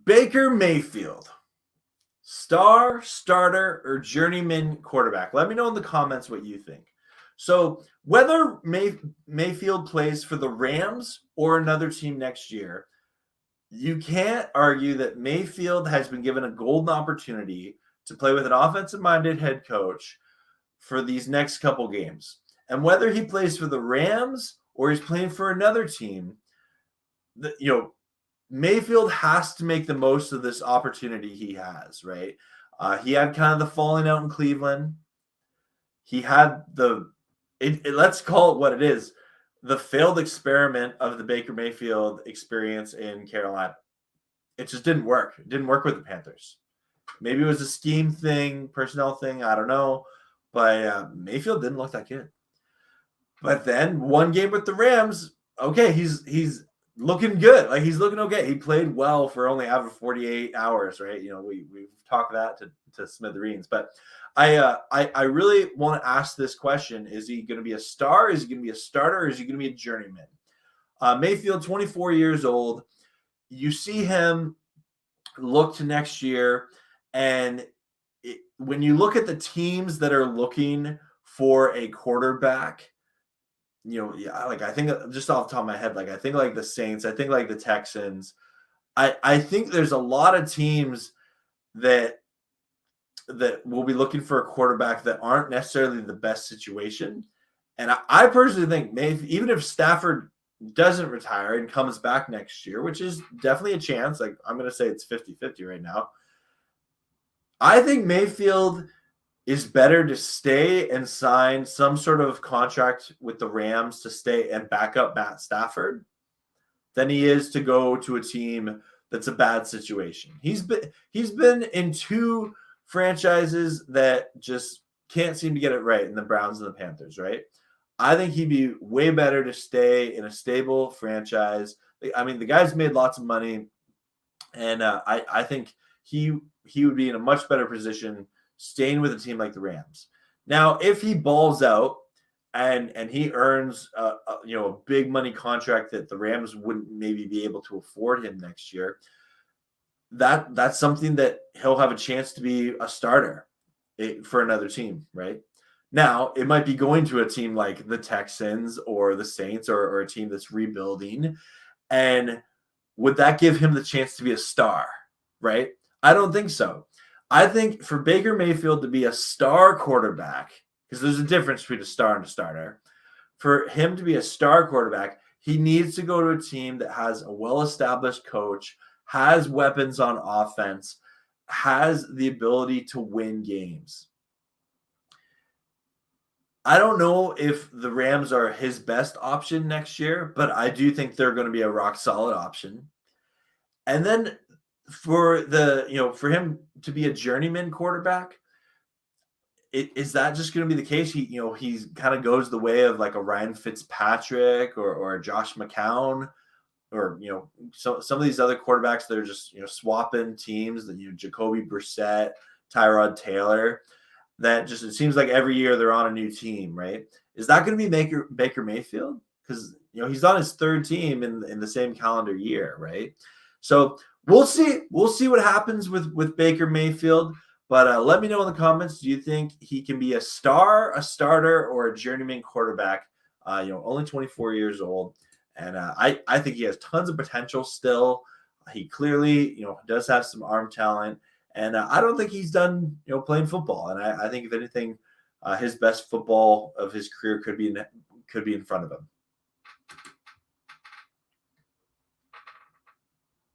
Baker Mayfield, star, starter, or journeyman quarterback? Let me know in the comments what you think. So whether Mayfield plays for the Rams or another team next year, you can't argue that Mayfield has been given a golden opportunity to play with an offensive-minded head coach for these next couple games. And whether he plays for the Rams or he's playing for another team, Mayfield has to make the most of this opportunity he has, right? He had kind of the falling out in Cleveland. He had let's call it what it is, the failed experiment of the Baker Mayfield experience in Carolina. It just didn't work. It didn't work with the Panthers. Maybe it was a scheme thing, personnel thing, I don't know. But Mayfield didn't look that good. But then one game with the Rams, okay, he's looking good. Like, he's looking okay. He played well for only having 48 hours, right? We've talked that to smithereens. But I really want to ask this question. Is he going to be a star? Is he going to be a starter? Or is he going to be a journeyman? Mayfield, 24 years old. You see him look to next year, and when you look at the teams that are looking for a quarterback, I think just off the top of my head, I think like the Saints, I think like the Texans. I think there's a lot of teams that will be looking for a quarterback that aren't necessarily the best situation. And I personally think maybe even if Stafford doesn't retire and comes back next year, which is definitely a chance, like I'm going to say it's 50-50 right now, I think Mayfield is better to stay and sign some sort of contract with the Rams to stay and back up Matt Stafford than he is to go to a team that's a bad situation. He's been in two franchises that just can't seem to get it right, in the Browns and the Panthers, right? I think he'd be way better to stay in a stable franchise. I mean, the guy's made lots of money, and I think he would be in a much better position staying with a team like the Rams. Now, if he balls out and he earns a big money contract that the Rams wouldn't maybe be able to afford him next year, that's something that he'll have a chance to be a starter for another team, right? Now, it might be going to a team like the Texans or the Saints or a team that's rebuilding. And would that give him the chance to be a star, right? I don't think so. I think for Baker Mayfield to be a star quarterback, because there's a difference between a star and a starter, for him to be a star quarterback, he needs to go to a team that has a well-established coach, has weapons on offense, has the ability to win games. I don't know if the Rams are his best option next year, but I do think they're going to be a rock-solid option. And then for him to be a journeyman quarterback, is that just going to be the case? He's kind of goes the way of like a Ryan Fitzpatrick or a Josh McCown, or some of these other quarterbacks that are just swapping teams, that Jacoby Brissett, Tyrod Taylor, that just, it seems like every year they're on a new team, right? Is that going to be Baker Mayfield? Because he's on his third team in the same calendar year, right? So we'll see what happens with Baker Mayfield. But let me know in the comments, do you think he can be a star, a starter, or a journeyman quarterback? Only 24 years old. And I think he has tons of potential still. He clearly, does have some arm talent. And I don't think he's done, playing football. And I think, if anything, his best football of his career could be in front of him.